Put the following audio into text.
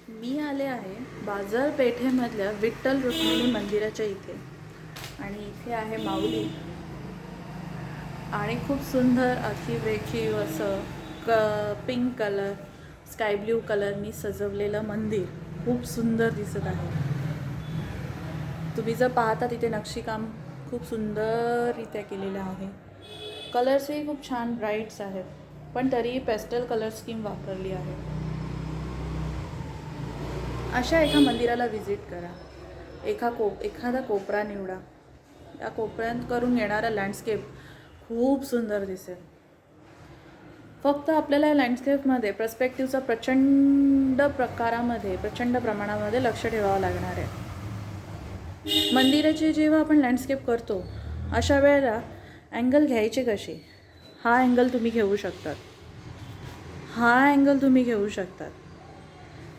मी आले आहे बाजारपेठेमधल्या विठ्ठल रुक्मिणी मंदिराच्या इथे आणि इथे आहे माऊली आणि खूप सुंदर अखीव असं पिंक कलर स्काय ब्ल्यू कलरनी सजवलेलं मंदिर खूप सुंदर दिसत आहे. तुम्ही जर पाहता तिथे नक्षीकाम खूप सुंदररित्या केलेलं आहे. कलर्सही खूप छान ब्राईट्स आहेत, पण तरीही पेस्टल कलर स्कीम वापरली आहे. अशा एका मंदिराला व्हिजिट करा. एखादा कोपरा निवडा. या कोपऱ्यात करून येणारा लँडस्केप खूप सुंदर दिसेल. फक्त आपल्याला या लँडस्केपमध्ये पर्स्पेक्टिव्हचा प्रचंड प्रमाणामध्ये लक्ष ठेवावं लागणार आहे. मंदिराचे जेव्हा आपण लँडस्केप करतो अशा वेळेला अँगल घ्यायचे कसे? हा अँगल तुम्ही घेऊ शकतात.